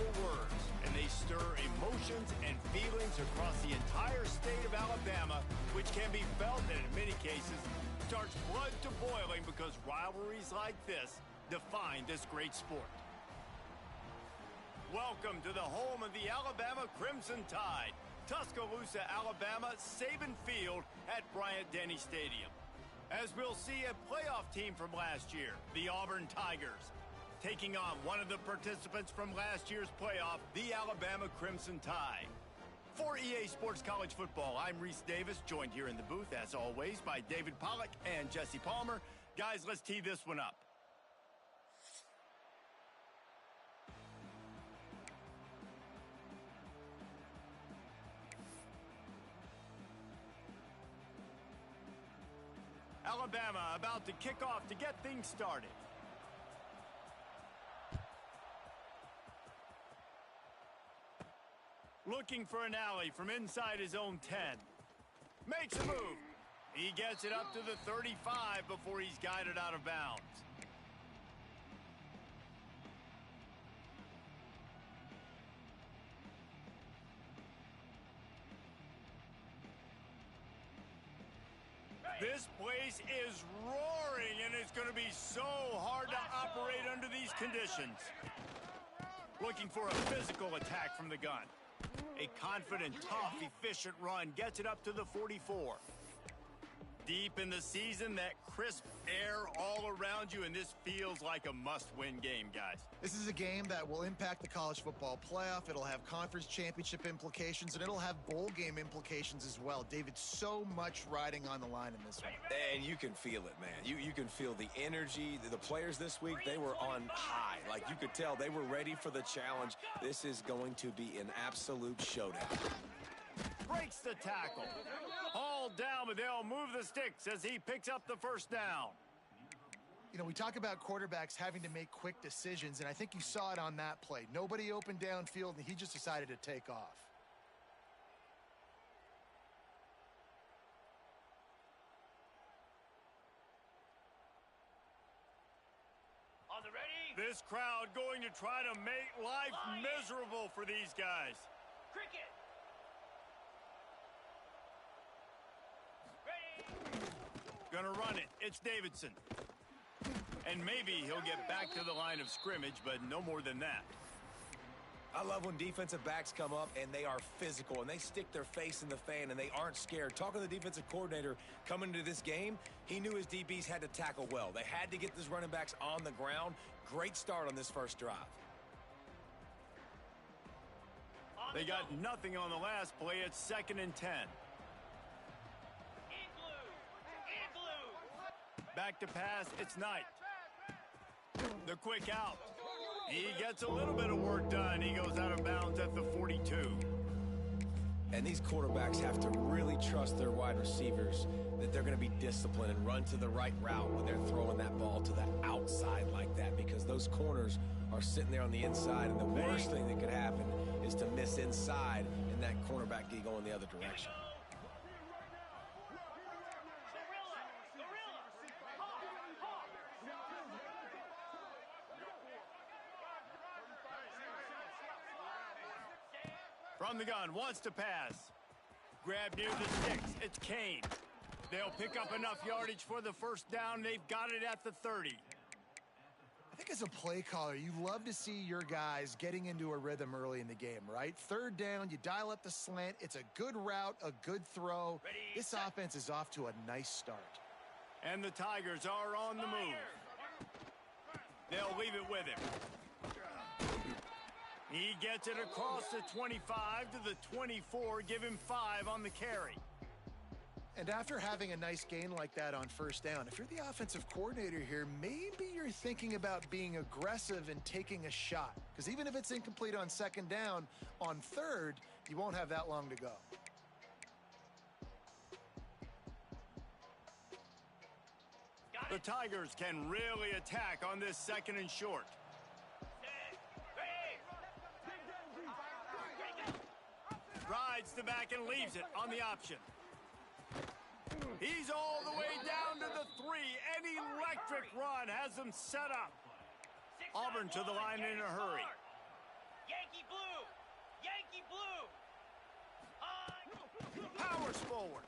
powerful words, and they stir emotions and feelings across the entire state of Alabama, which can be felt and in many cases starts blood to boiling because rivalries like this define this great sport. Welcome to the home of the Alabama Crimson Tide, Tuscaloosa, Alabama, Saban Field at Bryant-Denny Stadium. As we'll see a playoff team from last year, the Auburn Tigers, taking on one of the participants from last year's playoff, the Alabama Crimson Tide. For EA Sports College Football, I'm Reese Davis, joined here in the booth, as always, by David Pollack and Jesse Palmer. Guys, let's tee this one up. Alabama about to kick off to get things started. Looking for an alley from inside his own 10. Makes a move. He gets it up to the 35 before he's guided out of bounds. This place is roaring, and it's going to be so hard to operate under these conditions. Looking for a physical attack from the gun. A confident, tough, efficient run gets it up to the 44. Deep in the season, that crisp air all around you, and this feels like a must-win game, guys. This is a game that will impact the college football playoff. It'll have conference championship implications, and it'll have bowl game implications as well. David, so much riding on the line in this one. And you can feel it, man. You can feel the energy. The players this week, they were on high. Like, you could tell they were ready for the challenge. This is going to be an absolute showdown. Breaks the tackle. All down, but they'll move the sticks as he picks up the first down. You know, we talk about quarterbacks having to make quick decisions, and I think you saw it on that play. Nobody opened downfield, and he just decided to take off. On the ready. This crowd going to try to make life miserable for these guys. Cricket. Gonna run it. It's Davidson. And maybe he'll get back to the line of scrimmage, but no more than that. I love when defensive backs come up and they are physical and they stick their face in the fan and they aren't scared. Talking to the defensive coordinator coming into this game, he knew his DBs had to tackle well. They had to get these running backs on the ground. Great start on this first drive. They got nothing on the last play. It's 2nd and 10. Back to pass, it's Knight. The quick out. He gets a little bit of work done. He goes out of bounds at the 42. And these quarterbacks have to really trust their wide receivers that they're going to be disciplined and run to the right route when they're throwing that ball to the outside like that, because those corners are sitting there on the inside, and the worst thing that could happen is to miss inside and that cornerback get going the other direction. From the gun, wants to pass. Grab near the sticks, it's Kane. They'll pick up enough yardage for the first down. They've got it at the 30. I think as a play caller, you love to see your guys getting into a rhythm early in the game, right? 3rd down, you dial up the slant. It's a good route, a good throw. This offense is off to a nice start. And the Tigers are on the move. They'll leave it with him. He gets it across the 25 to the 24, give him 5 on the carry. And after having a nice gain like that on first down, if you're the offensive coordinator here, maybe you're thinking about being aggressive and taking a shot. Because even if it's incomplete on 2nd down, on 3rd, you won't have that long to go. The Tigers can really attack on this 2nd and short. Rides the back and leaves it on the option. He's all the way down to the 3. An electric run has them set up. Auburn to the line in a hurry. Yankee blue! Yankee blue! Powers forward.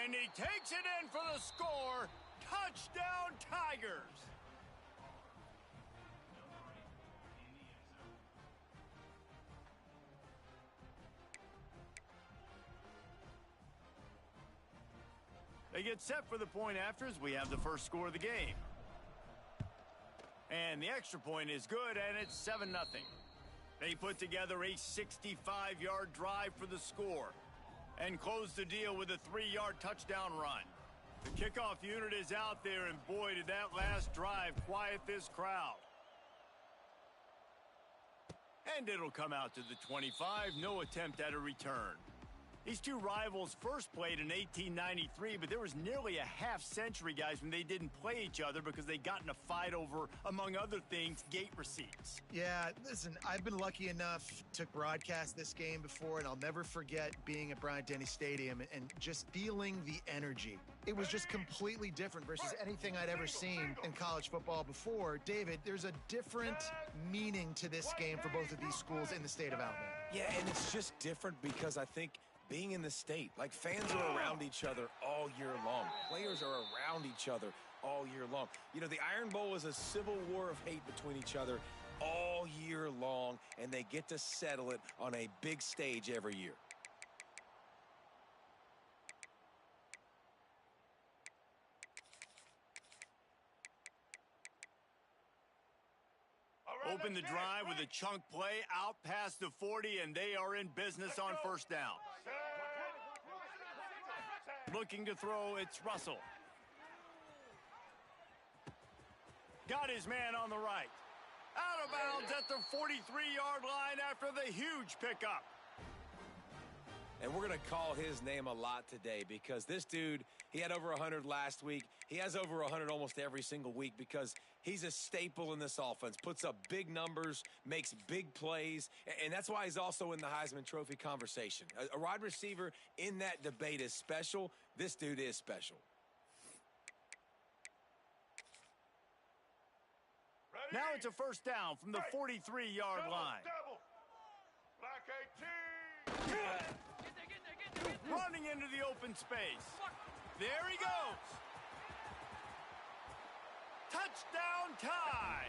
And he takes it in for the score. Touchdown, Tigers. They get set for the point after as we have the first score of the game. And the extra point is good, and it's 7-0. They put together a 65-yard drive for the score and close the deal with a 3-yard touchdown run. The kickoff unit is out there, and boy, did that last drive quiet this crowd. And it'll come out to the 25, no attempt at a return. These two rivals first played in 1893, but there was nearly a half-century, guys, when they didn't play each other because they got in a fight over, among other things, gate receipts. Yeah, listen, I've been lucky enough to broadcast this game before, and I'll never forget being at Bryant-Denny Stadium and just feeling the energy. It was just completely different versus anything I'd ever seen in college football before. David, there's a different meaning to this game for both of these schools in the state of Alabama. Yeah, and it's just different because I think being in the state, like fans are around each other all year long. Players are around each other all year long. You know, the Iron Bowl is a civil war of hate between each other all year long, and they get to settle it on a big stage every year. Open the drive with a chunk play out past the 40, and they are in business on first down. Looking to throw, it's Russell. Got his man on the right. Out of bounds at the 43-yard line after the huge pickup. And we're going to call his name a lot today because this dude, he had over 100 last week. He has over 100 almost every single week because he's a staple in this offense. Puts up big numbers, makes big plays, and that's why he's also in the Heisman Trophy conversation. A wide receiver in that debate is special. This dude is special. Now it's a first down from the 43-yard line. Black 18. Running into the open space. There he goes. Touchdown tie.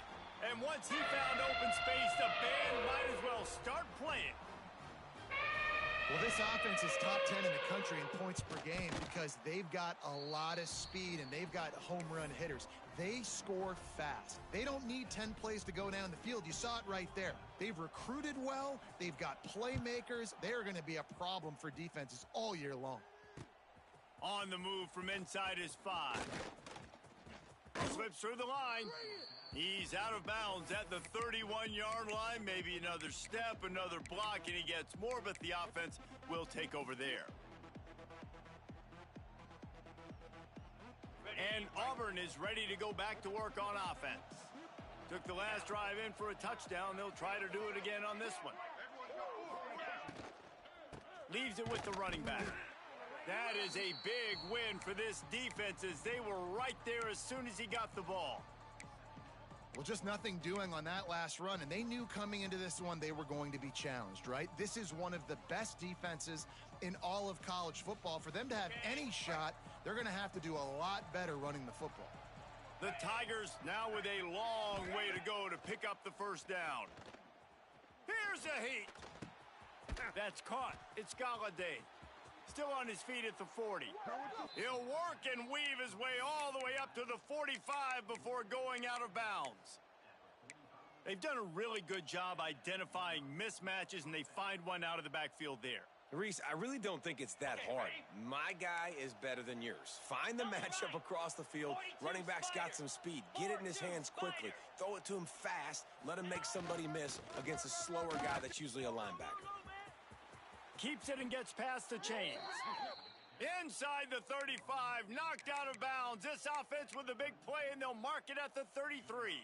And once he found open space, the band might as well start playing. Well, this offense is top 10 in the country in points per game because they've got a lot of speed and they've got home run hitters. They score fast. They don't need 10 plays to go down the field. You saw it right there. They've recruited well. They've got playmakers. They're going to be a problem for defenses all year long. On the move from inside his 5. Slips through the line. He's out of bounds at the 31-yard line. Maybe another step, another block, and he gets more, but the offense will take over there. And Auburn is ready to go back to work on offense. Took the last drive in for a touchdown. They'll try to do it again on this one. Leaves it with the running back. That is a big win for this defense as they were right there as soon as he got the ball. Well, just nothing doing on that last run, and they knew coming into this one they were going to be challenged, right? This is one of the best defenses in all of college football. For them to have any shot, they're going to have to do a lot better running the football. The Tigers now with a long way to go to pick up the first down. Here's a heat. That's caught. It's Galladay. Still on his feet at the 40. He'll work and weave his way all the way up to the 45 before going out of bounds. They've done a really good job identifying mismatches, and they find one out of the backfield there. Reese, I really don't think it's that hard. My guy is better than yours. Find the matchup across the field. Running back's got some speed. Get it in his hands quickly. Throw it to him fast. Let him make somebody miss against a slower guy that's usually a linebacker. Keeps it and gets past the chains. Inside the 35, knocked out of bounds. This offense with a big play, and they'll mark it at the 33.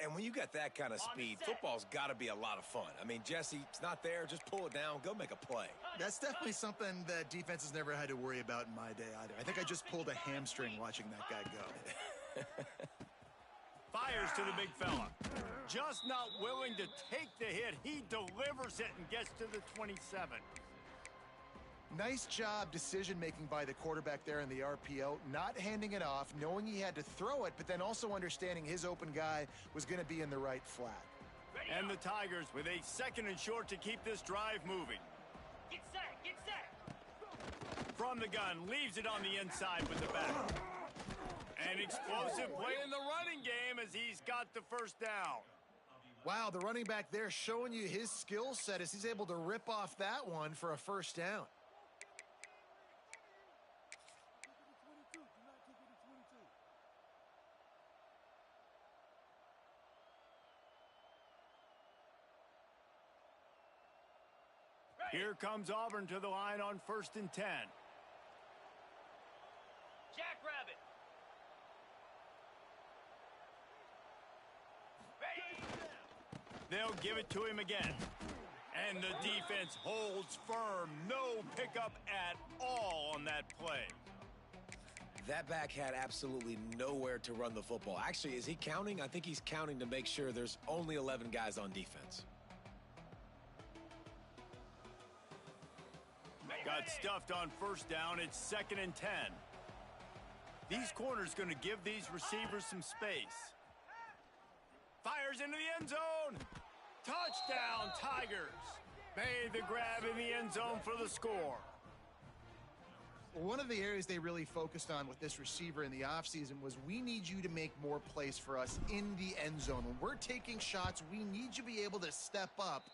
And when you got that kind of speed, football's got to be a lot of fun. I mean, Jesse, it's not there. Just pull it down. Go make a play. That's definitely something that defense has never had to worry about in my day either. I think I just pulled a hamstring watching that guy go. Fire fires to the big fella. Just not willing to take the hit. He delivers it and gets to the 27. Nice job decision-making by the quarterback there in the RPO, not handing it off, knowing he had to throw it, but then also understanding his open guy was going to be in the right flat. And the Tigers with a 2nd and short to keep this drive moving. Get set, get set. From the gun, leaves it on the inside with the back. An explosive play in the running game as he's got the first down. Wow, the running back there showing you his skill set as he's able to rip off that one for a first down. Here comes Auburn to the line on 1st and 10. Jackrabbit. They'll give it to him again. And the defense holds firm. No pickup at all on that play. That back had absolutely nowhere to run the football. Actually, is he counting? I think he's counting to make sure there's only 11 guys on defense. Got stuffed on 1st down. It's 2nd and 10. These corners going to give these receivers some space. Fires into the end zone. Touchdown, Tigers. Made the grab in the end zone for the score. One of the areas they really focused on with this receiver in the offseason was we need you to make more plays for us in the end zone. When we're taking shots, we need you to be able to step up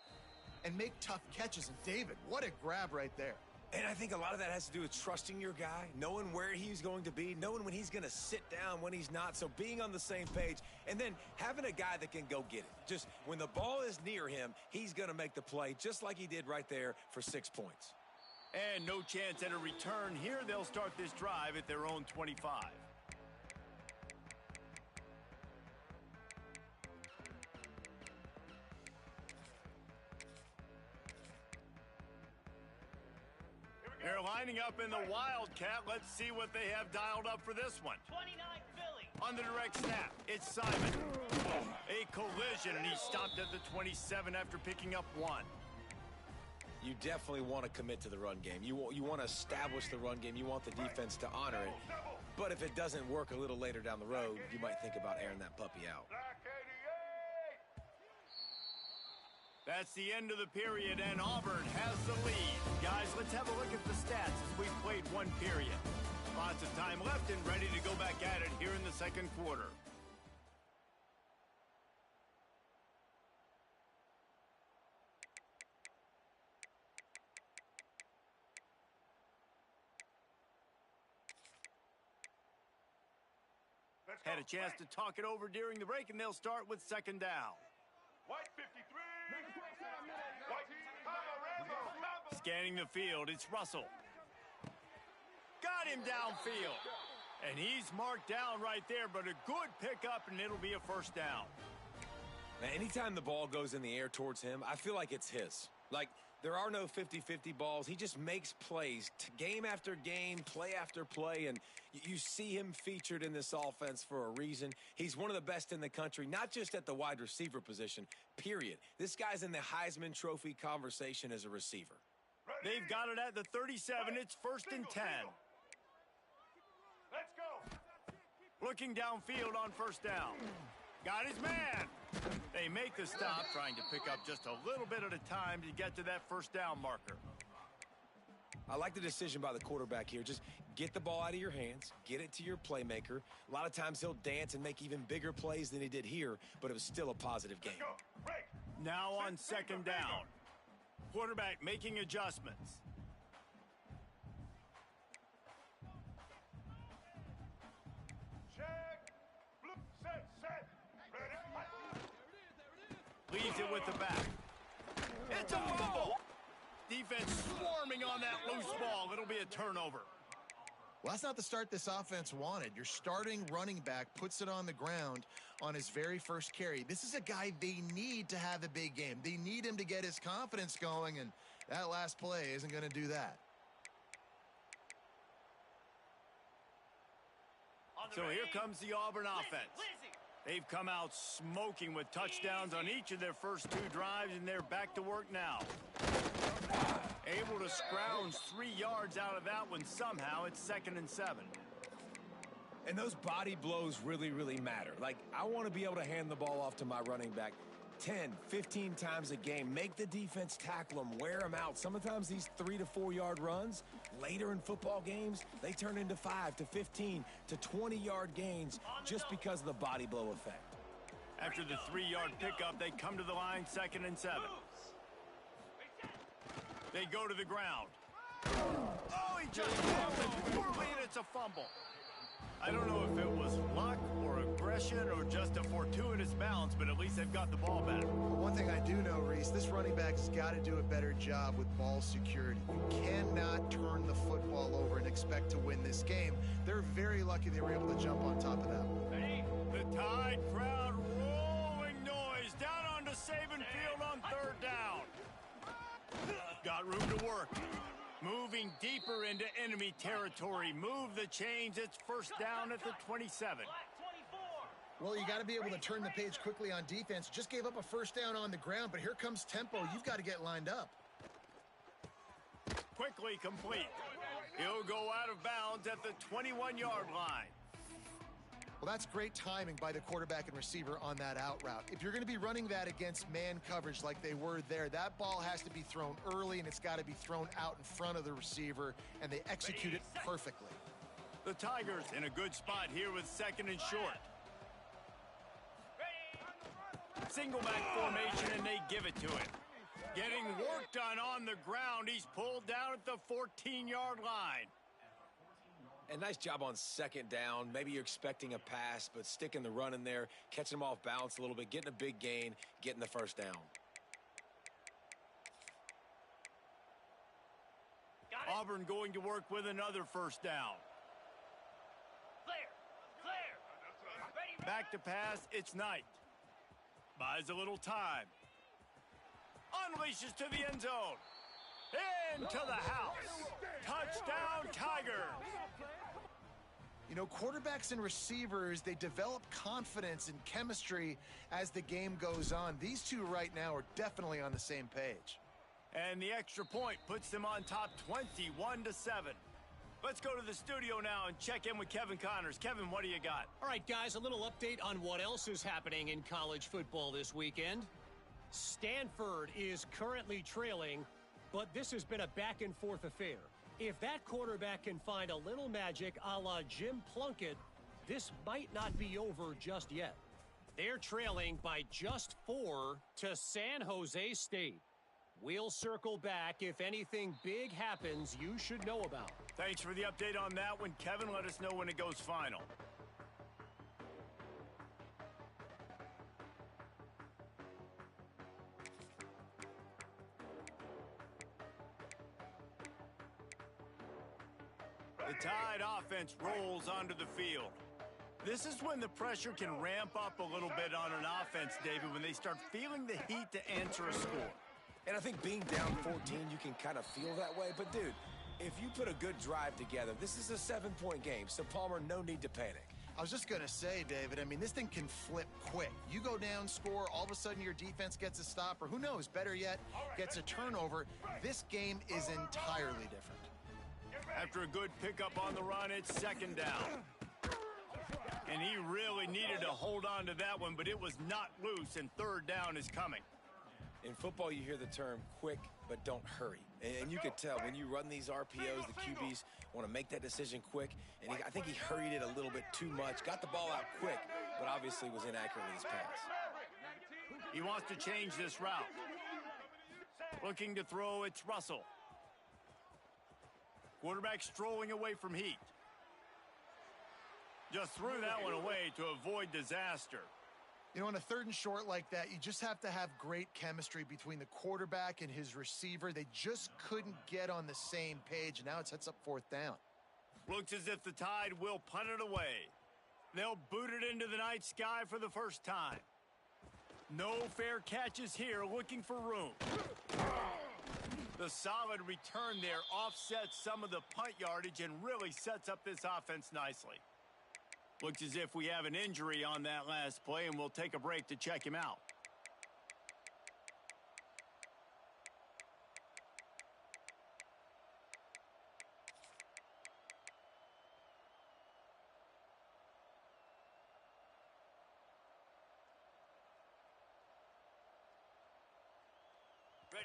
and make tough catches. And David, what a grab right there. And I think a lot of that has to do with trusting your guy, knowing where he's going to be, knowing when he's going to sit down, when he's not. So being on the same page, and then having a guy that can go get it. Just when the ball is near him, he's going to make the play, just like he did right there for 6 points. And no chance at a return here. They'll start this drive at their own 25. They're lining up in the Wildcat. Let's see what they have dialed up for this one. 29 Philly. On the direct snap, it's Simon. A collision, and he stopped at the 27 after picking up 1. You definitely want to commit to the run game. You want to establish the run game. You want the defense to honor it. But if it doesn't work a little later down the road, you might think about airing that puppy out. Black 88. That's the end of the period, and Auburn has the lead. Guys, let's have a look at the stats as we've played 1 period. Lots of time left and ready to go back at it here in the 2nd quarter. Had a chance to talk it over during the break, and they'll start with 2nd down. White 53. White Rambo. Scanning the field, it's Russell. Got him downfield. And he's marked down right there, but a good pickup, and it'll be a 1st down. Now, anytime the ball goes in the air towards him, I feel like it's his. Like, there are no 50-50 balls. He just makes plays game after game, play after play, and you see him featured in this offense for a reason. He's one of the best in the country, not just at the wide receiver position, period. This guy's in the Heisman Trophy conversation as a receiver. They've got it at the 37. It's 1st and 10. Let's go. Looking downfield on 1st down. Got his man. They make the stop, trying to pick up just a little bit at a time to get to that 1st down marker. I like the decision by the quarterback here. Just get the ball out of your hands, get it to your playmaker. A lot of times he'll dance and make even bigger plays than he did here, but it was still a positive game. Go. Break. Now on 2nd down. Quarterback making adjustments. Check. Blue. Set. Ready. Leaves it with the back. It's a fumble. Defense swarming on that loose ball. It'll be a turnover. Well, that's not the start this offense wanted. Your starting running back puts it on the ground on his very first carry. This is a guy they need to have a big game. They need him to get his confidence going, and that last play isn't going to do that. So here comes the Auburn offense. They've come out smoking with touchdowns on each of their first 2 drives, and they're back to work now. Able to scrounge 3 yards out of that one somehow. It's 2nd and 7. And those body blows really, really matter. Like, I want to be able to hand the ball off to my running back 10, 15 times a game. Make the defense tackle them, wear them out. Sometimes these 3 to 4 yard runs, later in football games, they turn into 5 to 15 to 20 yard gains just because of the body blow effect. After the 3-yard pickup, they come to the line, 2nd and 7. They go to the ground. Oh, he just fumbled it poorly, and it's a fumble. I don't know if it was luck or aggression or just a fortuitous bounce, but at least they've got the ball back. Well, one thing I do know, Reese, this running back has got to do a better job with ball security. You cannot turn the football over and expect to win this game. They're very lucky they were able to jump on top of that one. Ready? The Tide crowd rolling noise down onto Saban Field on 3rd down. Got room to work. Moving deeper into enemy territory. Move the chains. It's 1st down at the 27. Black 24. Well, you got to be able to turn the page quickly on defense. Just gave up a 1st down on the ground, but here comes tempo. You've got to get lined up. Quickly complete. He'll go out of bounds at the 21-yard line. Well, that's great timing by the quarterback and receiver on that out route. If you're going to be running that against man coverage like they were there, that ball has to be thrown early, and it's got to be thrown out in front of the receiver, and they execute it perfectly. The Tigers in a good spot here with 2nd and short. Single back formation, and they give it to him. Getting work done on the ground. He's pulled down at the 14-yard line. And nice job on 2nd down. Maybe you're expecting a pass, but sticking the run in there, catching them off balance a little bit, getting a big gain, getting the 1st down. Auburn going to work with another 1st down. Clear. Ready? Back to pass, it's Knight. Buys a little time. Unleashes to the end zone. Into the house. Touchdown, Tigers. You know, quarterbacks and receivers, they develop confidence and chemistry as the game goes on. These two right now are definitely on the same page. And the extra point puts them on top 21-7. Let's go to the studio now and check in with Kevin Connors. Kevin, what do you got? All right, guys, a little update on what else is happening in college football this weekend. Stanford is currently trailing, but this has been a back-and-forth affair. If that quarterback can find a little magic a la Jim Plunkett, this might not be over just yet. They're trailing by just 4 to San Jose State. We'll circle back if anything big happens you should know about. Thanks for the update on that one, Kevin. Let us know when it goes final. The Tide offense rolls onto the field. This is when the pressure can ramp up a little bit on an offense, David, when they start feeling the heat to answer a score. And I think being down 14, you can kind of feel that way. But, dude, if you put a good drive together, this is a 7-point game. So, Palmer, no need to panic. I was just going to say, David, I mean, this thing can flip quick. You go down, score, all of a sudden your defense gets a stop, or who knows, better yet, gets a turnover. This game is entirely different. After a good pickup on the run, it's 2nd down. And he really needed to hold on to that one, but it was not loose, and 3rd down is coming. In football, you hear the term quick, but don't hurry. And you could tell when you run these RPOs, the QBs want to make that decision quick. And I think he hurried it a little bit too much. Got the ball out quick, but obviously was inaccurate in his pass. He wants to change this route. Looking to throw, it's Russell. Quarterback strolling away from heat. Just threw that one away to avoid disaster. You know, on a 3rd and short like that, you just have to have great chemistry between the quarterback and his receiver. They just couldn't get on the same page, and now it sets up 4th down. Looks as if the Tide will punt it away. They'll boot it into the night sky for the first time. No fair catches here, looking for room. The solid return there offsets some of the punt yardage and really sets up this offense nicely. Looks as if we have an injury on that last play, and we'll take a break to check him out.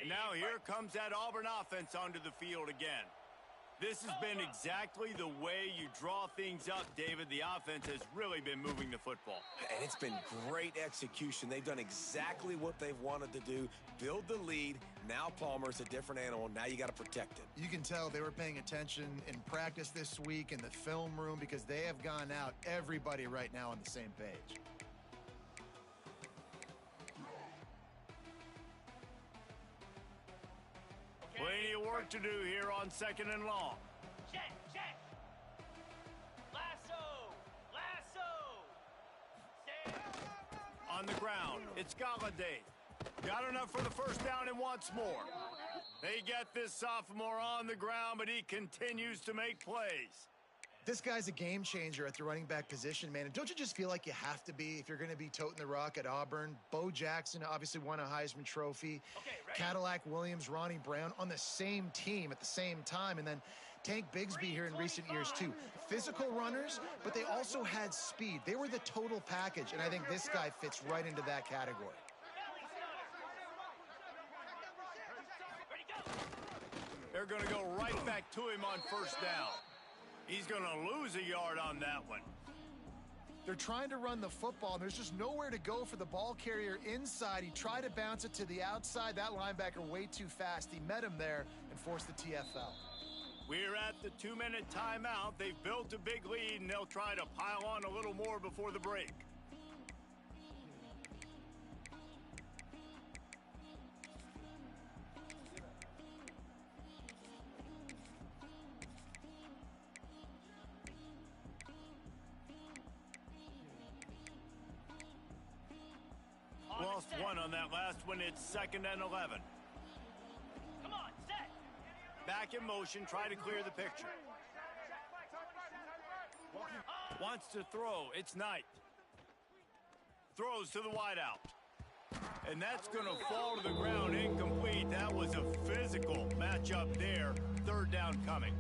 Now here comes that Auburn offense onto the field again. This has been exactly the way you draw things up, David. The offense has really been moving the football. And it's been great execution. They've done exactly what they've wanted to do. Build the lead. Now Palmer's a different animal. Now you got to protect it. You can tell they were paying attention in practice this week in the film room because they have gone out, everybody right now on the same page. Plenty of work to do here on 2nd and long. Check, check. Lasso, lasso. Stand. On the ground, it's Galladay. Got enough for the first down and wants more. They get this sophomore on the ground, but he continues to make plays. This guy's a game changer at the running back position, man. And don't you just feel like you have to be if you're going to be toting the rock at Auburn? Bo Jackson obviously won a Heisman Trophy. Okay, ready? Cadillac Williams, Ronnie Brown on the same team at the same time. And then Tank Bigsby here in recent years, too. Physical runners, but they also had speed. They were the total package, and I think this guy fits right into that category. They're going to go right back to him on first down. He's going to lose a yard on that one. They're trying to run the football, and there's just nowhere to go for the ball carrier inside. He tried to bounce it to the outside. That linebacker way too fast. He met him there and forced the TFL. We're at the 2-minute timeout. They've built a big lead, and they'll try to pile on a little more before the break. Lost one on that last one. It's 2nd and 11. Come on, set. Back in motion, try to clear the picture. Wants to throw. It's Knight. Throws to the wideout. And that's going to fall to the ground incomplete. That was a physical matchup there. 3rd down coming.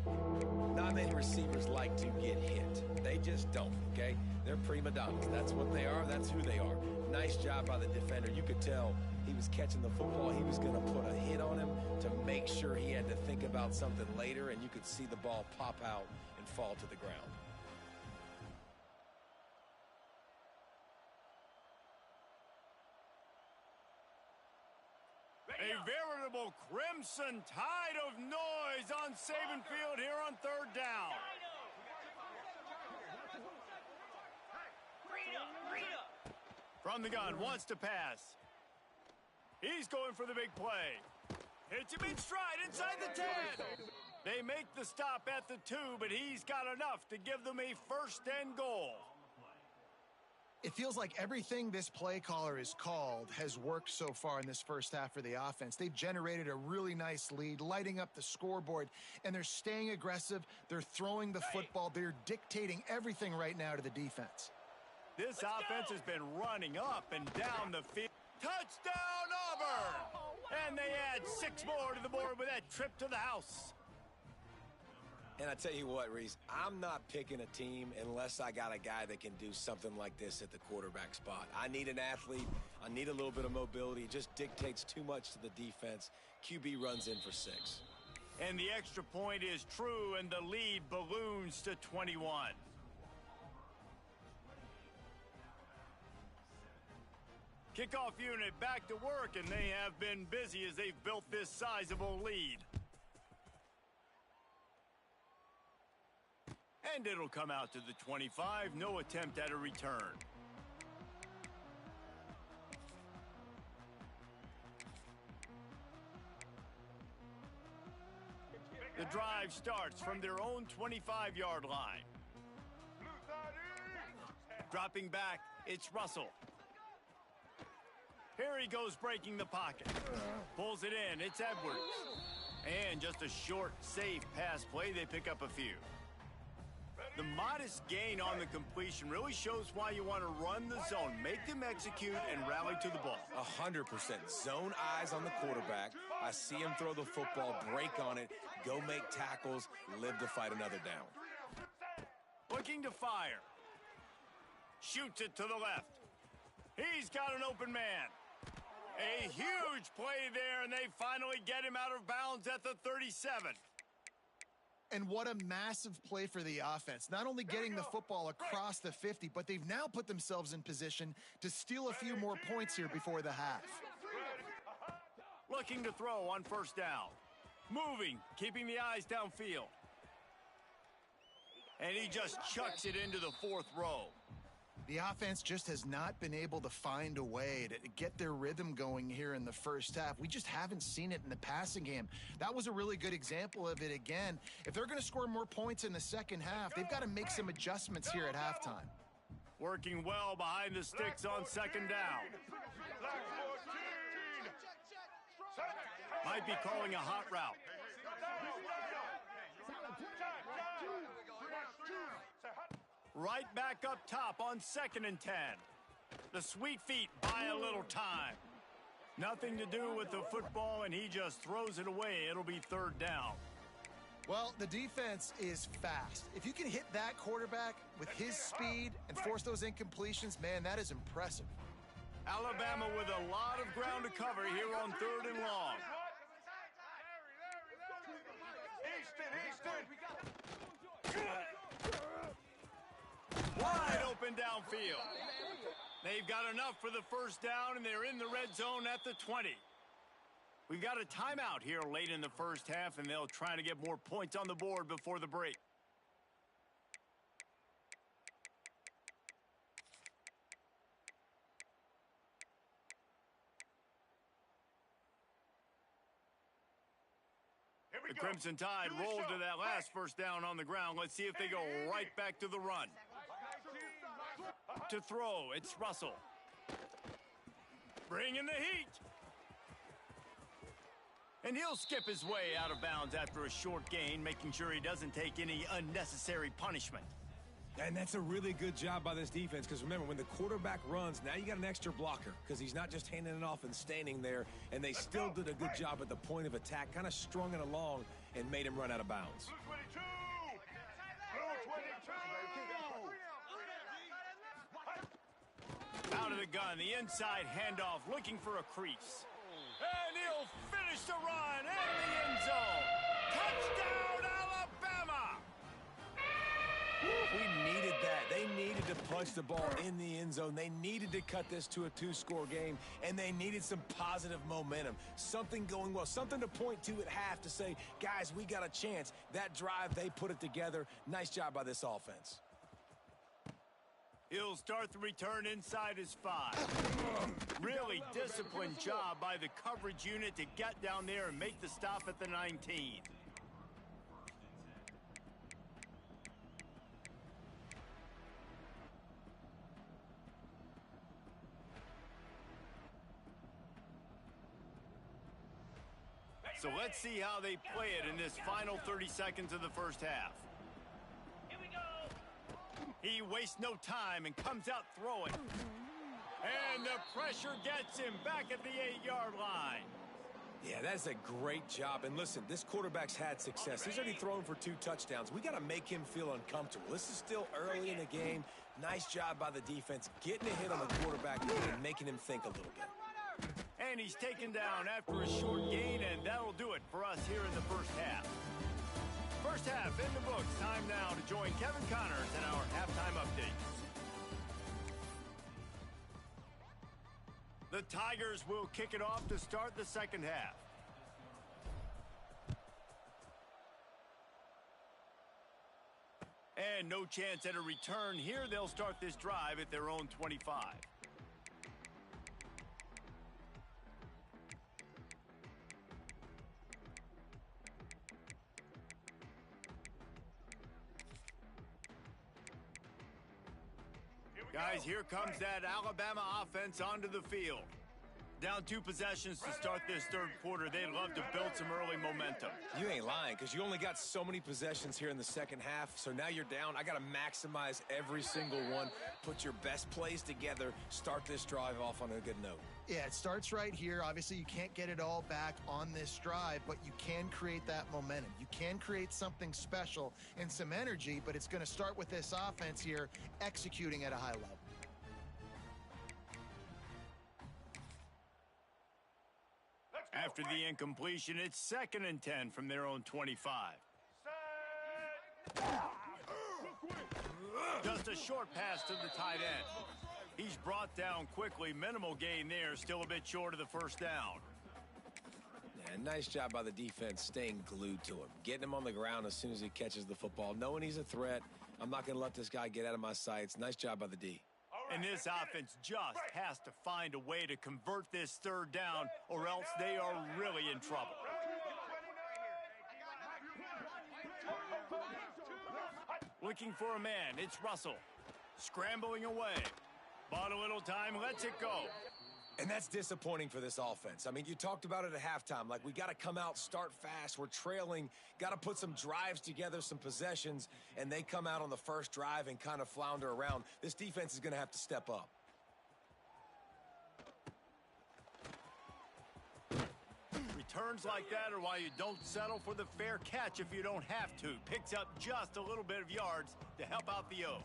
Not many receivers like to get hit. They just don't, okay? They're prima donnas. That's what they are. That's who they are. Nice job by the defender. You could tell he was catching the football. He was going to put a hit on him to make sure he had to think about something later, and you could see the ball pop out and fall to the ground. A veritable crimson tide of noise on Saban Field here on 3rd down. From the gun, wants to pass. He's going for the big play. Hits him in stride inside the 10. They make the stop at the 2, but he's got enough to give them a 1st and goal. It feels like everything this play caller has called has worked so far in this first half for the offense. They've generated a really nice lead, lighting up the scoreboard, and they're staying aggressive. They're throwing the football. They're dictating everything right now to the defense. This offense has been running up and down the field. Touchdown, Auburn! And they add 6 more to the board with that trip to the house. And I tell you what, Reese, I'm not picking a team unless I got a guy that can do something like this at the quarterback spot. I need an athlete. I need a little bit of mobility. It just dictates too much to the defense. QB runs in for 6. And the extra point is true, and the lead balloons to 21. Kickoff unit back to work, and they have been busy as they've built this sizable lead. And it'll come out to the 25. No attempt at a return. The drive starts from their own 25-yard line. Dropping back, it's Russell. Here he goes breaking the pocket. Pulls it in, it's Edwards. And just a short, safe pass play, they pick up a few. The modest gain on the completion really shows why you want to run the zone, make them execute, and rally to the ball. 100%. Zone eyes on the quarterback. I see him throw the football, break on it, go make tackles, live to fight another down. Looking to fire. Shoots it to the left. He's got an open man. A huge play there, and they finally get him out of bounds at the 37. And what a massive play for the offense. Not only getting the football across the 50, but they've now put themselves in position to steal a few more points here before the half. Looking to throw on first down. Moving, keeping the eyes downfield. And he just chucks it into the fourth row. The offense just has not been able to find a way to get their rhythm going here in the first half. We just haven't seen it in the passing game. That was a really good example of it again. If they're going to score more points in the second half, they've got to make some adjustments here at halftime. Working well behind the sticks on second down. Might be calling a hot route. Right back up top on 2nd and 10. The sweet feet buy a little time. Nothing to do with the football, and he just throws it away. It'll be 3rd down. Well, the defense is fast. If you can hit that quarterback with his speed and force those incompletions, man, that is impressive. Alabama with a lot of ground to cover here on 3rd and long. Wide open downfield. They've got enough for the first down, and they're in the red zone at the 20. We've got a timeout here late in the first half, and they'll try to get more points on the board before the break. The Crimson Tide rolled to that last first down on the ground. Let's see if they go right back to the run. To throw, it's Russell. Bringing the heat. And he'll skip his way out of bounds after a short gain, making sure he doesn't take any unnecessary punishment. And that's a really good job by this defense, because remember, when the quarterback runs, now you got an extra blocker, because he's not just handing it off and standing there, and they still did a good job at the point of attack, kind of strung it along and made him run out of bounds. Out of the gun, the inside handoff, looking for a crease. And he'll finish the run in the end zone. Touchdown, Alabama! We needed that. They needed to punch the ball in the end zone. They needed to cut this to a 2-score game, and they needed some positive momentum. Something going well, something to point to at half to say, guys, we got a chance. That drive, they put it together. Nice job by this offense. He'll start the return inside his 5. Really disciplined job by the coverage unit to get down there and make the stop at the 19. So let's see how they play it in this final 30 seconds of the first half. Here we go. He wastes no time and comes out throwing. And the pressure gets him back at the 8-yard line. Yeah, that's a great job. And listen, this quarterback's had success. He's already thrown for 2 touchdowns. We got to make him feel uncomfortable. This is still early in the game. Nice job by the defense, getting a hit on the quarterback and making him think a little bit. And he's taken down after a short gain, and that'll do it for us here in the first half. First half in the books. Time now to join Kevin Connors in our halftime updates. The Tigers will kick it off to start the second half. And no chance at a return here. They'll start this drive at their own 25. Guys, here comes that Alabama offense onto the field. Down 2 possessions to start this third quarter. They'd love to build some early momentum. You ain't lying, because you only got so many possessions here in the second half, so now you're down. I got to maximize every single one, put your best plays together, start this drive off on a good note. Yeah, it starts right here. Obviously, you can't get it all back on this drive, but you can create that momentum. You can create something special and some energy, but it's going to start with this offense here executing at a high level. After the incompletion, it's 2nd and 10 from their own 25. Just a short pass to the tight end. He's brought down quickly. Minimal gain there. Still a bit short of the first down. Yeah, nice job by the defense staying glued to him. Getting him on the ground as soon as he catches the football. Knowing he's a threat. I'm not going to let this guy get out of my sights. Nice job by the D. And this offense just has to find a way to convert this third down, or else they are really in trouble. Looking for a man, it's Russell. Scrambling away. Bought a little time, lets it go. And that's disappointing for this offense. I mean, you talked about it at halftime. Like, we got to come out, start fast. We're trailing. Got to put some drives together, some possessions. And they come out on the first drive and kind of flounder around. This defense is going to have to step up. Returns like that are why you don't settle for the fair catch if you don't have to. Picks up just a little bit of yards to help out the O.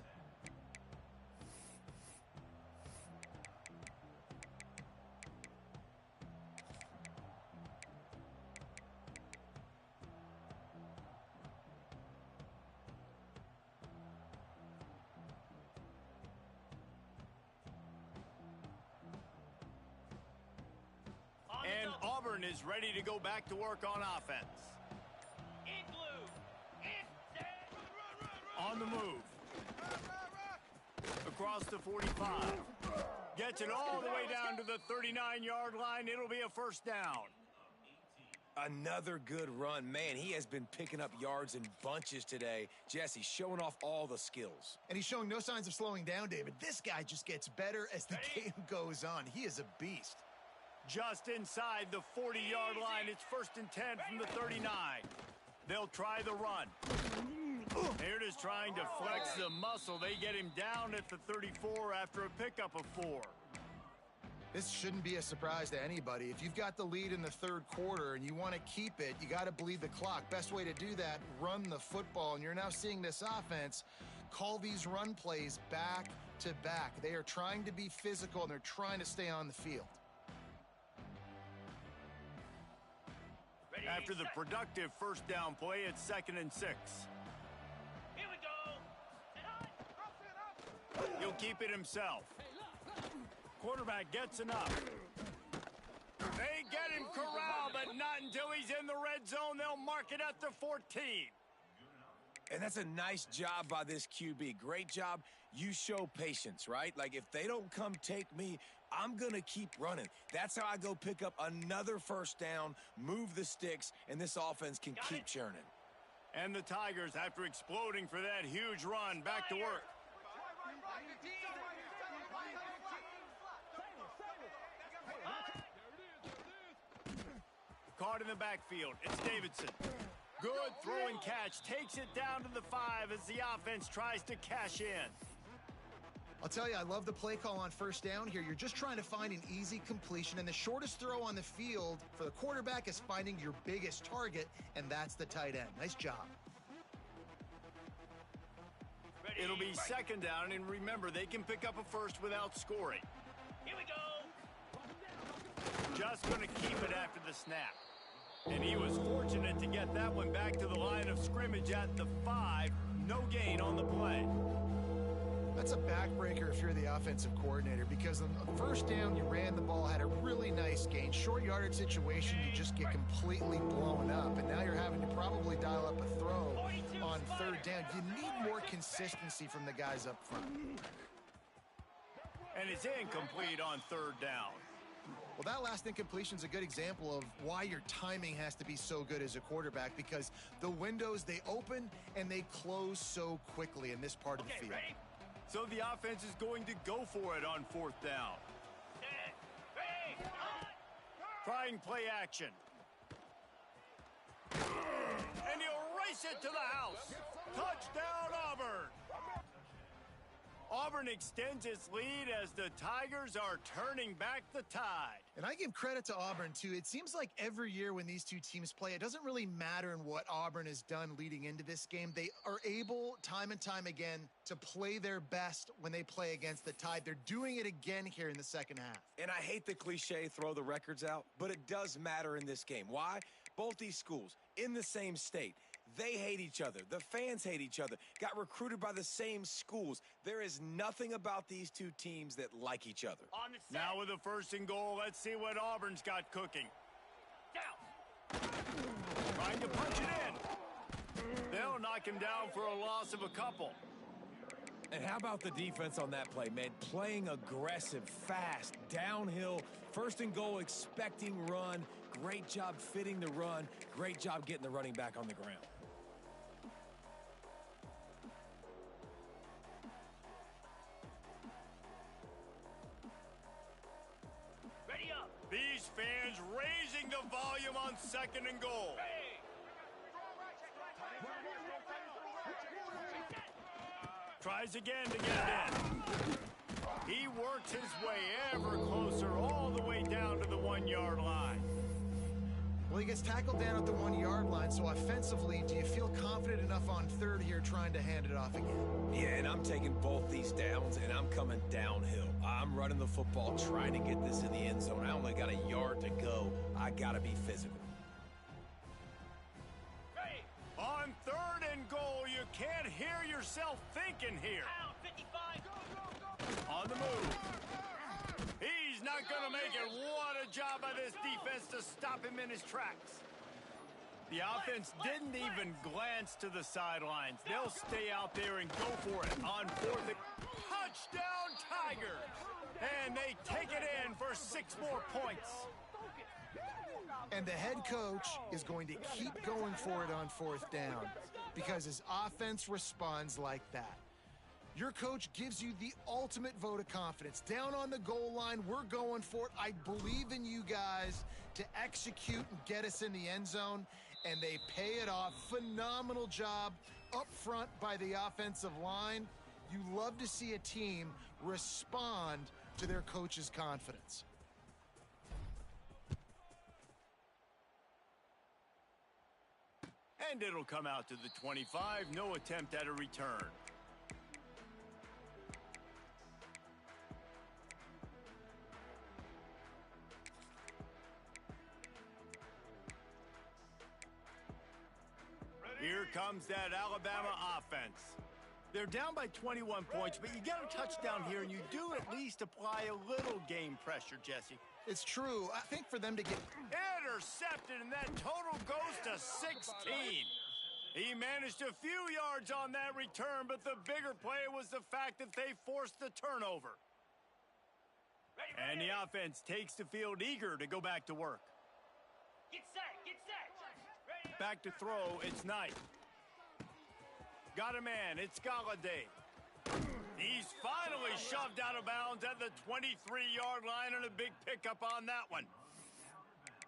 And Auburn is ready to go back to work on offense. In blue. On the move. Across the 45. Gets it all the way down to the 39-yard line. It'll be a first down. Another good run. Man, he has been picking up yards in bunches today. Jesse showing off all the skills. And he's showing no signs of slowing down, David. This guy just gets better as the game goes on. He is a beast. Just inside the 40-yard line. It's 1st and 10 from the 39. They'll try the run. They're just trying to flex the muscle. They get him down at the 34 after a pickup of 4. This shouldn't be a surprise to anybody. If you've got the lead in the third quarter and you want to keep it, you got to bleed the clock. Best way to do that, run the football. And you're now seeing this offense call these run plays back to back. They are trying to be physical, and they're trying to stay on the field. After the productive first down play, it's 2nd and 6. Here we go. He'll keep it himself. Quarterback gets enough. They get him corralled, but not until he's in the red zone. They'll mark it at the 14. And that's a nice job by this QB. Great job. You show patience, right? Like, if they don't come take me, I'm going to keep running. That's how I go pick up another first down, move the sticks, and this offense can keep churning. And the Tigers, after exploding for that huge run, back to work. Caught in the backfield. It's Davidson. Good throw and catch. Takes it down to the 5 as the offense tries to cash in. I'll tell you, I love the play call on first down here. You're just trying to find an easy completion, and the shortest throw on the field for the quarterback is finding your biggest target, and that's the tight end. Nice job. It'll be 2nd down, and remember, they can pick up a first without scoring. Here we go. Just going to keep it after the snap. And he was fortunate to get that one back to the line of scrimmage at the 5. No gain on the play. That's a backbreaker if you're the offensive coordinator, because on the first down, you ran the ball, had a really nice gain. Short yardage situation, you just get completely blown up, and now you're having to probably dial up a throw on third down. You need more consistency from the guys up front. And it's incomplete on third down. Well, that last incompletion is a good example of why your timing has to be so good as a quarterback, because the windows, they open and they close so quickly in this part of the field. Ready? So the offense is going to go for it on 4th down. Set. Ready. trying play action. And he'll race it to the house. Touchdown, Auburn. Auburn extends its lead as the Tigers are turning back the tide. And I give credit to Auburn, too. It seems like every year when these two teams play, it doesn't really matter in what Auburn has done leading into this game. They are able, time and time again, to play their best when they play against the Tide. They're doing it again here in the second half. And I hate the cliche, throw the records out, but it does matter in this game. Why? Both these schools in the same state. They hate each other. The fans hate each other. Got recruited by the same schools. There is nothing about these two teams that like each other. On the set. Now with the 1st and goal, let's see what Auburn's got cooking. Down. Trying to punch it in. They'll knock him down for a loss of a couple. And how about the defense on that play, man? Playing aggressive, fast, downhill, 1st and goal, expecting run. Great job fitting the run. Great job getting the running back on the ground. Ready up. These fans raising the volume on 2nd and goal. Hey. Tries again to get it in. He works his way ever closer all the way down to the 1-yard line. Well, he gets tackled down at the 1-yard line, so offensively, do you feel confident enough on 3rd here trying to hand it off again? Yeah, and I'm taking both these downs, and I'm coming downhill. I'm running the football, trying to get this in the end zone. I only got a yard to go. I got to be physical. Ready. On 3rd and goal, you can't hear yourself thinking here. Down. 55. Go. On the move. He's not going to make it. What a job by this defense to stop him in his tracks. The offense didn't even glance to the sidelines. They'll stay out there and go for it on 4th and... Touchdown, Tigers! And they take it in for 6 more points. And the head coach is going to keep going for it on 4th down because his offense responds like that. Your coach gives you the ultimate vote of confidence. Down on the goal line, we're going for it. I believe in you guys to execute and get us in the end zone, and they pay it off. Phenomenal job up front by the offensive line. You love to see a team respond to their coach's confidence. And it'll come out to the 25. No attempt at a return. Here comes that Alabama offense. They're down by 21 points, but you get a touchdown here, and you do at least apply a little game pressure, Jesse. It's true. I think for them to get... Intercepted, and that total goes to 16. He managed a few yards on that return, but the bigger play was the fact that they forced the turnover. And the offense takes the field eager to go back to work. Get set. Get set. Ready. Back to throw, it's Knight. Got a man, it's Galladay. He's finally shoved out of bounds at the 23-yard line, and a big pickup on that one.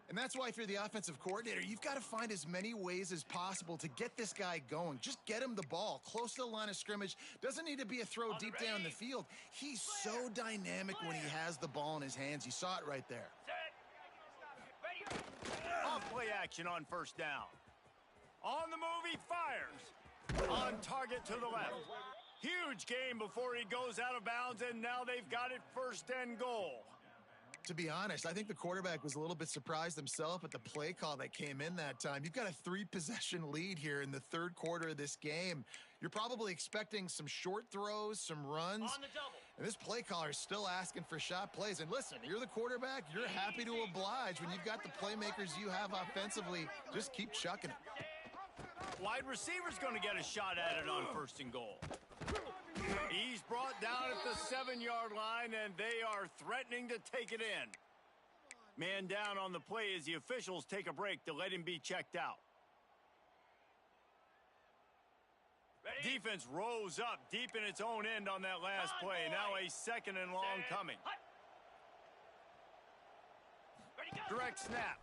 And that's why if you're the offensive coordinator, you've got to find as many ways as possible to get this guy going. Just get him the ball close to the line of scrimmage. Doesn't need to be a throw deep down the field. He's so dynamic when he has the ball in his hands. You saw it right there. Set. Ready. Off play action on 1st down. On the move, he fires. On target to the left. Huge game before he goes out of bounds, and now they've got it 1st and goal. To be honest, I think the quarterback was a little bit surprised himself at the play call that came in that time. You've got a 3-possession lead here in the 3rd quarter of this game. You're probably expecting some short throws, some runs. On the double. And this play caller is still asking for shot plays. And listen, you're the quarterback. You're happy to oblige when you've got the playmakers you have offensively. Just keep chucking it. Wide receiver's going to get a shot at it on 1st and goal. He's brought down at the 7-yard line, and they are threatening to take it in. Man down on the play as the officials take a break to let him be checked out. Ready. Defense rose up deep in its own end on that last play. Now a 2nd and long Set. coming. Hut. Ready. Direct snap.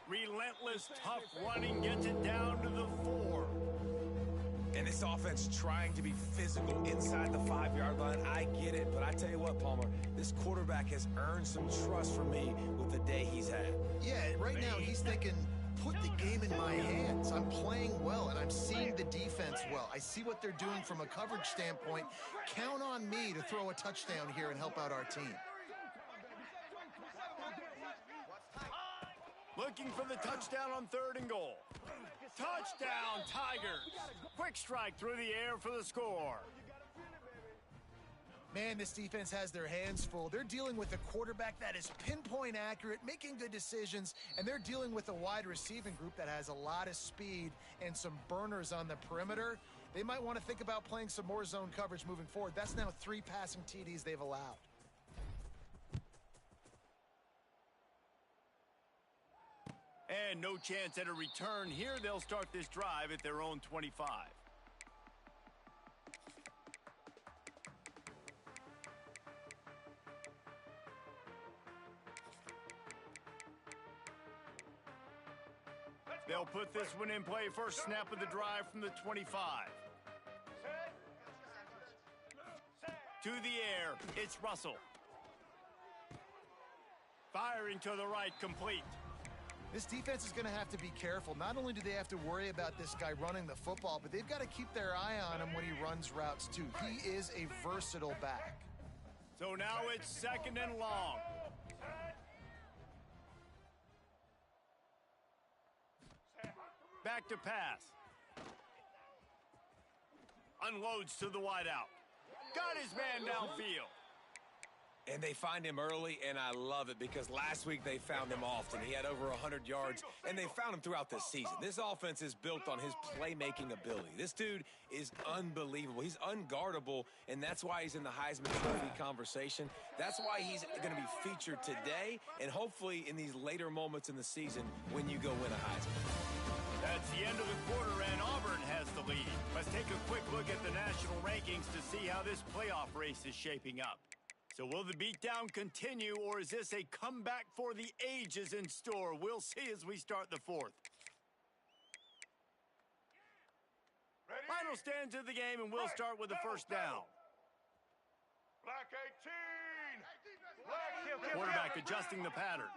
Relentless, tough running gets it down to the 4. And this offense trying to be physical inside the 5-yard line. I get it, but I tell you what, Palmer, this quarterback has earned some trust from me with the day he's had. Yeah, right now he's thinking, put the game in my hands. I'm playing well, and I'm seeing the defense well. I see what they're doing from a coverage standpoint. Count on me to throw a touchdown here and help out our team. Looking for the touchdown on 3rd and goal. Touchdown, Tigers. Quick strike through the air for the score. Man, this defense has their hands full. They're dealing with a quarterback that is pinpoint accurate, making good decisions, and they're dealing with a wide receiving group that has a lot of speed and some burners on the perimeter. They might want to think about playing some more zone coverage moving forward. That's now 3 passing TDs they've allowed. And no chance at a return here. They'll start this drive at their own 25. They'll put this one in play. First snap of the drive from the 25. To the air, it's Russell. Firing to the right, complete. This defense is going to have to be careful. Not only do they have to worry about this guy running the football, but they've got to keep their eye on him when he runs routes too. He is a versatile back. So now it's 2nd and long. Back to pass. Unloads to the wideout. Got his man downfield. And they find him early, and I love it because last week they found him often. He had over 100 yards, and they found him throughout the season. This offense is built on his playmaking ability. This dude is unbelievable. He's unguardable, and that's why he's in the Heisman Trophy conversation. That's why he's going to be featured today and hopefully in these later moments in the season when you go win a Heisman. That's the end of the quarter, and Auburn has the lead. Let's take a quick look at the national rankings to see how this playoff race is shaping up. So will the beatdown continue, or is this a comeback for the ages in store? We'll see as we start the 4th. Ready? Final stands of the game, and we'll start with the first down. Black 18. Black. Quarterback adjusting the pattern.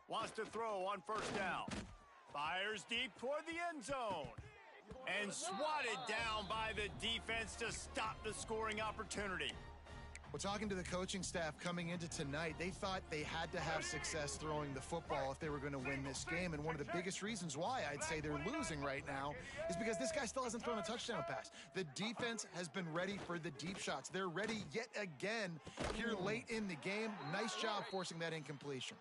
Wants to throw on first down. Fires deep toward the end zone. And swatted down by the defense to stop the scoring opportunity. Well, talking to the coaching staff coming into tonight, they thought they had to have success throwing the football if they were going to win this game. And one of the biggest reasons why I'd say they're losing right now is because this guy still hasn't thrown a touchdown pass. The defense has been ready for the deep shots. They're ready yet again here late in the game. Nice job forcing that incompletion.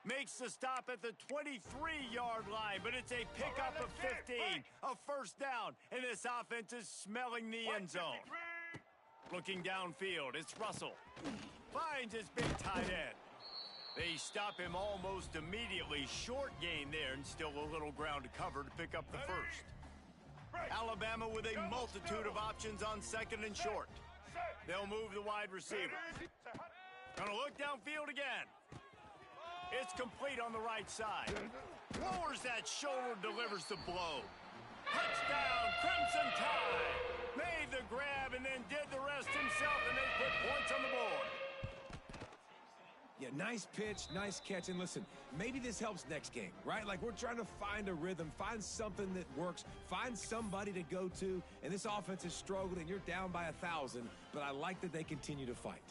Makes the stop at the 23-yard line, but it's a pickup of 15, a first down, and this offense is smelling the end zone. Looking downfield, it's Russell. Finds his big tight end. They stop him almost immediately. Short gain there, and still a little ground to cover to pick up the first. Alabama with a multitude of options on 2nd and short. They'll move the wide receiver. Gonna look downfield again. It's complete on the right side. Lowers that shoulder, delivers the blow. Touchdown, Crimson Tide. Made the grab and then did the rest himself, and they put points on the board. Yeah, nice pitch, nice catch. And listen, maybe this helps next game, right? Like, we're trying to find a rhythm, find something that works, find somebody to go to. And this offense has struggled, and you're down by 1,000. But I like that they continue to fight.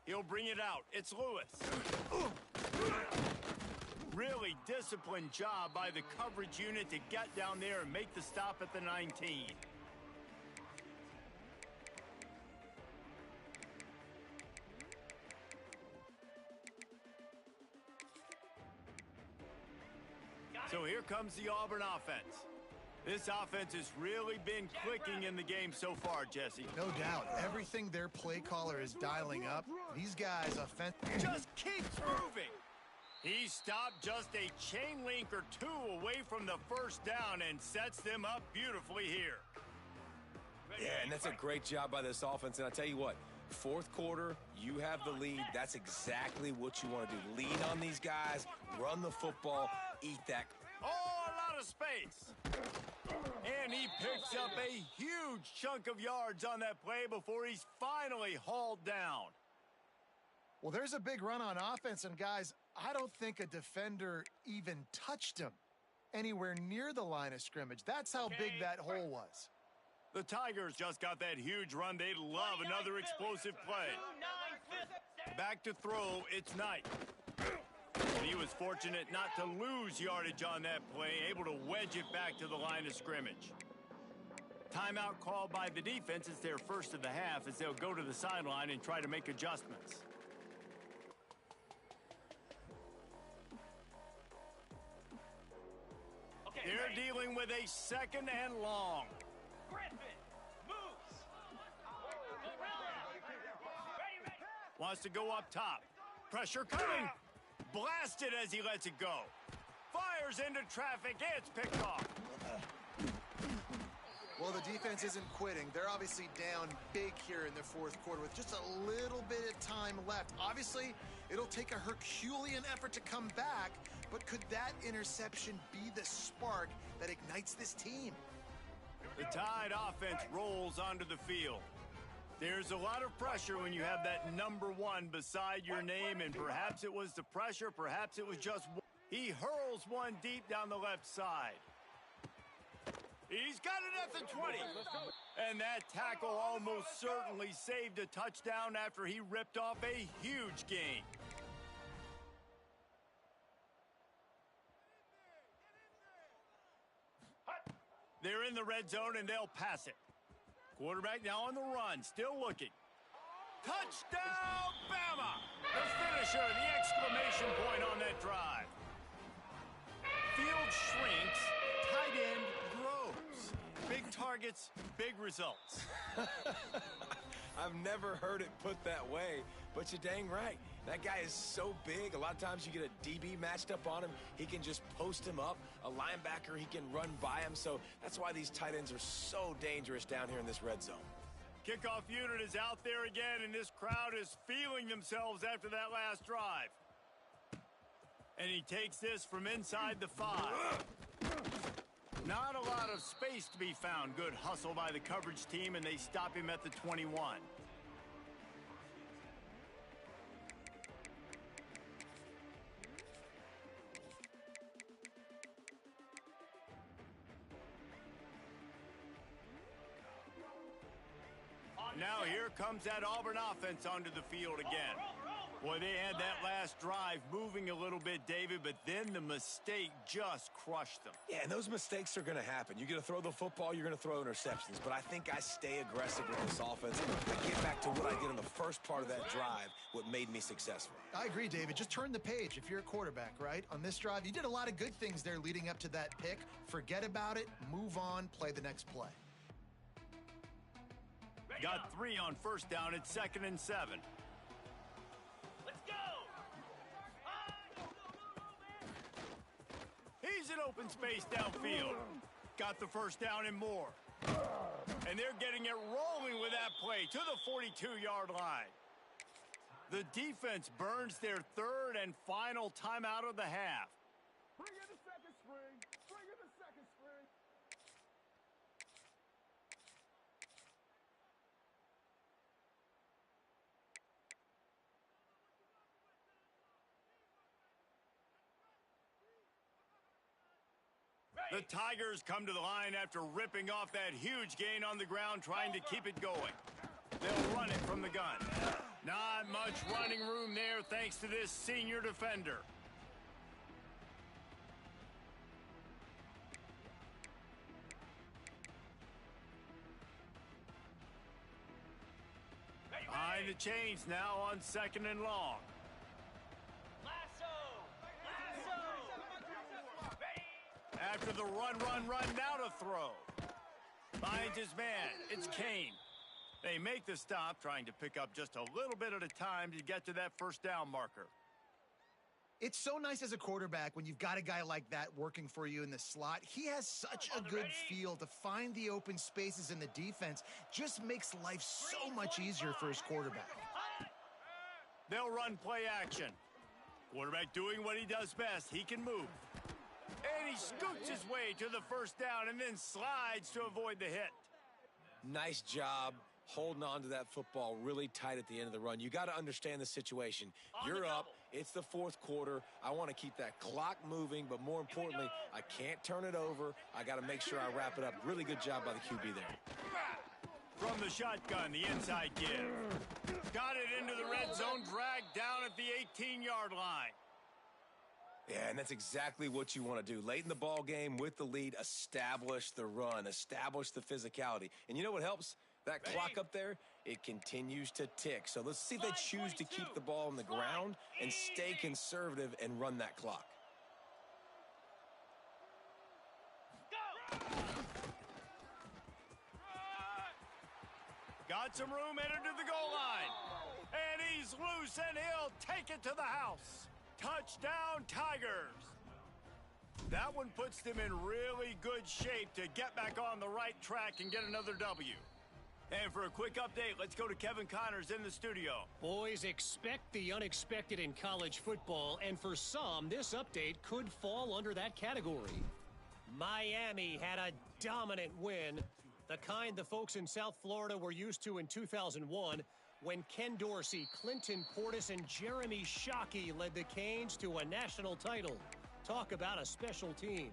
He'll bring it out. It's Lewis. Really disciplined job by the coverage unit to get down there and make the stop at the 19. So here comes the Auburn offense. This offense has really been clicking in the game so far, Jesse. No doubt. Everything their play caller is dialing up, these guys just keeps moving. He stopped just a chain link or two away from the first down and sets them up beautifully here. Yeah, and that's a great job by this offense. And I tell you what, fourth quarter, you have the lead. That's exactly what you want to do. Lean on these guys, run the football, eat that. Oh, a lot of space. And he picks up a huge chunk of yards on that play before he's finally hauled down. Well, there's a big run on offense, and guys, I don't think a defender even touched him anywhere near the line of scrimmage. That's how big that hole was. The Tigers just got that huge run. They'd love another explosive play. Back to throw, it's Knight. And he was fortunate not to lose yardage on that play, able to wedge it back to the line of scrimmage. Timeout called by the defense. It's their first of the half as they'll go to the sideline and try to make adjustments. They're dealing with a second and long. Griffin moves. Wants to go up top. Pressure coming. Blasted as he lets it go. Fires into traffic. It's picked off. Well, the defense isn't quitting. They're obviously down big here in the fourth quarter with just a little bit of time left. Obviously, it'll take a Herculean effort to come back, but could that interception be the spark that ignites this team? The Tide offense rolls onto the field. There's a lot of pressure when you have that number one beside your name, and perhaps it was the pressure, perhaps it was just one. He hurls one deep down the left side. He's got it at the 20. And that tackle almost certainly saved a touchdown after he ripped off a huge gain. They're in the red zone, and they'll pass it. Quarterback now on the run, still looking. Touchdown, Bama! The finisher, the exclamation point on that drive. Field shrinks, tight end grows. Big targets, big results. I've never heard it put that way, but you're dang right. That guy is so big. A lot of times you get a DB matched up on him. He can just post him up. A linebacker, he can run by him. So that's why these tight ends are so dangerous down here in this red zone. Kickoff unit is out there again, and this crowd is feeling themselves after that last drive. And he takes this from inside the 5. Not a lot of space to be found. Good hustle by the coverage team, and they stop him at the 21. Now here comes that Auburn offense onto the field again. Boy, they had that last drive moving a little bit, David, but then the mistake just crushed them. Yeah, and those mistakes are going to happen. You're going to throw the football, you're going to throw interceptions. But I think I stay aggressive with this offense. I get back to what I did in the first part of that drive, what made me successful. I agree, David. Just turn the page if you're a quarterback, right? On this drive, you did a lot of good things there leading up to that pick. Forget about it, move on, play the next play. Got 3 on first down. It's 2nd and 7. Let's go. He's in open space downfield. Got the first down and more. And they're getting it rolling with that play to the 42-yard line. The defense burns their 3rd and final timeout of the half. Bring in the second string. Bring in the second string. The Tigers come to the line after ripping off that huge gain on the ground, trying to keep it going. They'll run it from the gun. Not much running room there thanks to this senior defender. Behind the chains now on 2nd and long. After the run, now to throw. Finds his man. It's Kane. They make the stop, trying to pick up just a little bit at a time to get to that first down marker. It's so nice as a quarterback when you've got a guy like that working for you in the slot. He has such a good feel to find the open spaces in the defense. Just makes life so much easier for his quarterback. They'll run play action. Quarterback doing what he does best. He can move. And he scoots his way to the first down and then slides to avoid the hit. Nice job holding on to that football really tight at the end of the run. You got to understand the situation. You're up. It's the fourth quarter. I want to keep that clock moving, but more importantly, I can't turn it over. I got to make sure I wrap it up. Really good job by the QB there. From the shotgun, the inside give. Got it into the red zone, dragged down at the 18-yard line. Yeah, and that's exactly what you want to do. Late in the ball game with the lead, establish the run, establish the physicality. And you know what helps? That clock up there, it continues to tick. So let's see if they choose to keep the ball on the ground and stay conservative and run that clock. Got some room headed to the goal line. And he's loose, and he'll take it to the house. Touchdown, Tigers. That one puts them in really good shape to get back on the right track and get another W. And for a quick update, let's go to Kevin Connors in the studio. Boys, expect the unexpected in college football, and for some, this update could fall under that category. Miami had a dominant win, the kind the folks in South Florida were used to in 2001, when Ken Dorsey, Clinton Portis, and Jeremy Shockey led the Canes to a national title. Talk about a special team.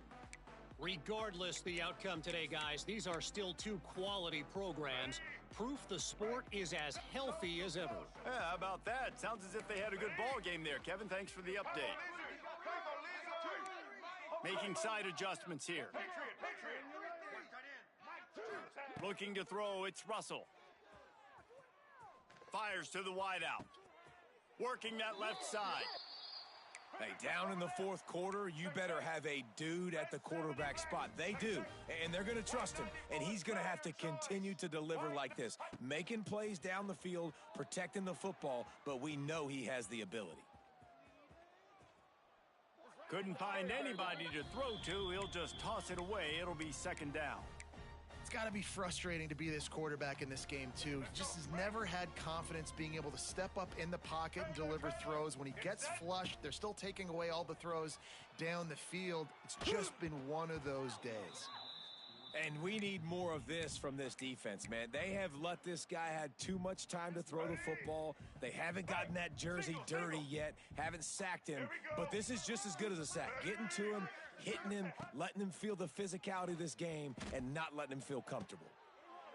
Regardless the outcome today, guys, these are still two quality programs. Proof the sport is as healthy as ever. Yeah, how about that? Sounds as if they had a good ball game there. Kevin, thanks for the update. Making side adjustments here. Looking to throw, it's Russell. Fires to the wideout. Working that left side. Hey, down in the fourth quarter, you better have a dude at the quarterback spot. They do, and they're going to trust him, and he's going to have to continue to deliver like this, making plays down the field, protecting the football, but we know he has the ability. Couldn't find anybody to throw to. He'll just toss it away. It'll be second down. It's got to be frustrating to be this quarterback in this game, too. He just has never had confidence being able to step up in the pocket and deliver throws. When he gets flushed, they're still taking away all the throws down the field. It's just been one of those days. And we need more of this from this defense, man. They have let this guy have too much time to throw the football. They haven't gotten that jersey dirty yet, haven't sacked him. But this is just as good as a sack. Getting to him, hitting him, letting him feel the physicality of this game, and not letting him feel comfortable.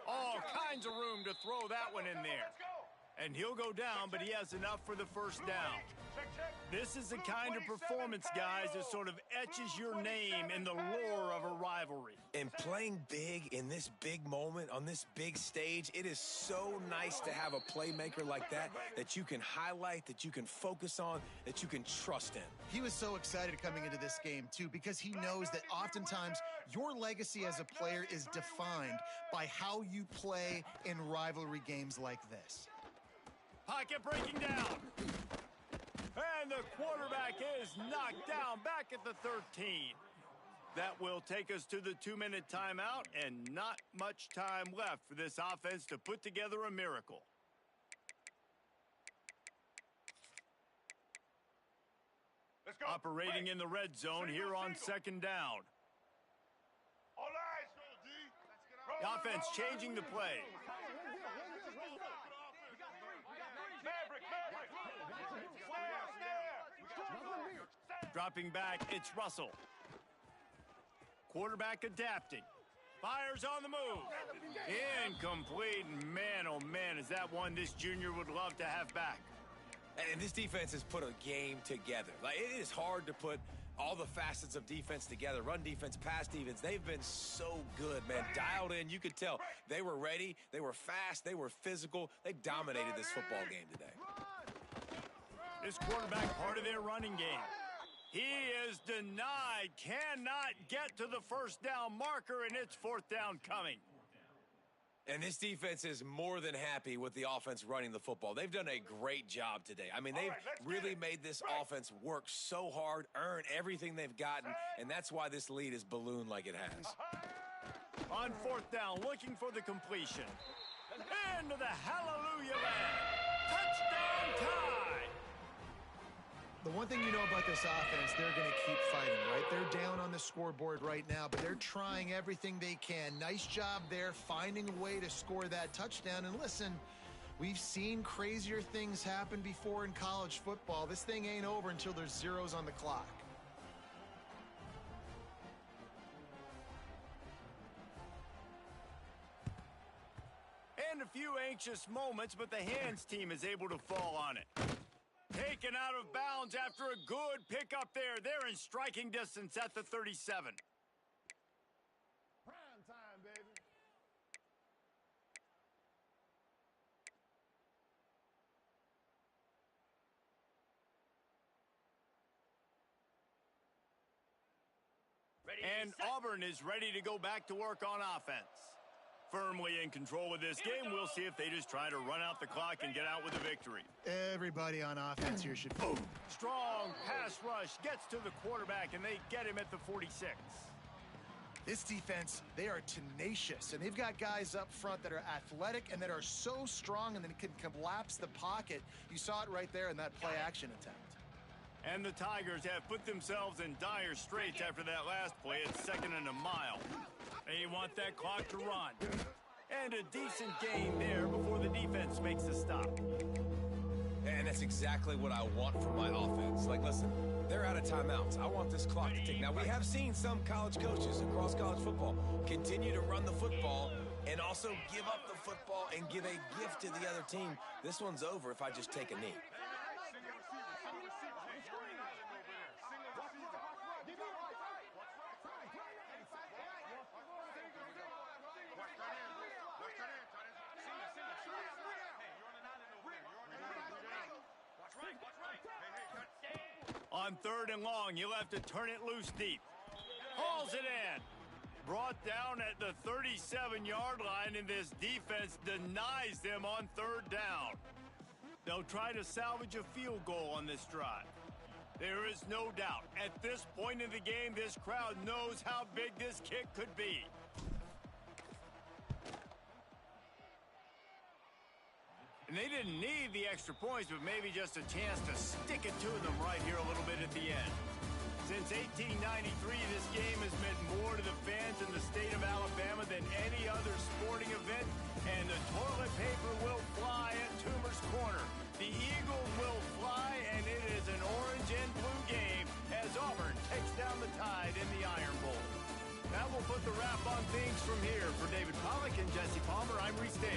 All kinds of room to throw that one in there. And he'll go down, but he has enough for the first down. This is the kind of performance, guys, that sort of etches your name in the lore of a rivalry. And playing big in this big moment, on this big stage, it is so nice to have a playmaker like that that you can highlight, that you can focus on, that you can trust in. He was so excited coming into this game, too, because he knows that oftentimes your legacy as a player is defined by how you play in rivalry games like this. Pocket breaking down. And the quarterback is knocked down back at the 13. That will take us to the 2-minute timeout, and not much time left for this offense to put together a miracle. Let's go. Operating in the red zone here on second down. All eyes. The offense changing the play. Dropping back, it's Russell. Quarterback adapting. Fires on the move. Incomplete. Man, oh man, is that one this junior would love to have back. And this defense has put a game together. Like, it is hard to put all the facets of defense together. Run defense, pass defense. They've been so good, man. Dialed in. You could tell they were ready. They were fast. They were physical. They dominated this football game today. This quarterback part of their running game. He is denied, cannot get to the first down marker, and it's fourth down coming. And this defense is more than happy with the offense running the football. They've done a great job today. I mean, they've really made this offense work so hard, earn everything they've gotten, and that's why this lead is ballooned like it has. On fourth down, looking for the completion. Into the hallelujah land. Touchdown Tide! The one thing you know about this offense, they're going to keep fighting, right? They're down on the scoreboard right now, but they're trying everything they can. Nice job there, finding a way to score that touchdown. And listen, we've seen crazier things happen before in college football. This thing ain't over until there's zeros on the clock. And a few anxious moments, but the hands team is able to fall on it. Taken out of bounds after a good pickup there. They're in striking distance at the 37. Prime time, baby. And Auburn is ready to go back to work on offense. Firmly in control of this game. We'll see if they just try to run out the clock and get out with a victory. Everybody on offense here should... Boom. Strong pass rush gets to the quarterback, and they get him at the 46. This defense, they are tenacious, and they've got guys up front that are athletic and that are so strong and that can collapse the pocket. You saw it right there in that play-action attempt. And the Tigers have put themselves in dire straits after that last play at 2nd and a mile. They want that clock to run. And a decent gain there before the defense makes a stop. And that's exactly what I want from my offense. Like, listen, they're out of timeouts. I want this clock to tick. Now, we have seen some college coaches across college football continue to run the football and also give up the football and give a gift to the other team. This one's over if I just take a knee. On 3rd and long, you'll have to turn it loose deep. Hauls it in. Brought down at the 37-yard line, and this defense denies them on 3rd down. They'll try to salvage a field goal on this drive. There is no doubt, at this point in the game, this crowd knows how big this kick could be. And they didn't need the extra points, but maybe just a chance to stick it to them right here a little bit at the end. Since 1893, this game has meant more to the fans in the state of Alabama than any other sporting event, and the toilet paper will fly at Toomer's Corner. The Eagles will fly, and it is an orange and blue game as Auburn takes down the Tide in the Iron Bowl. That will put the wrap on things from here. For David Pollack and Jesse Palmer, I'm Reese Davis.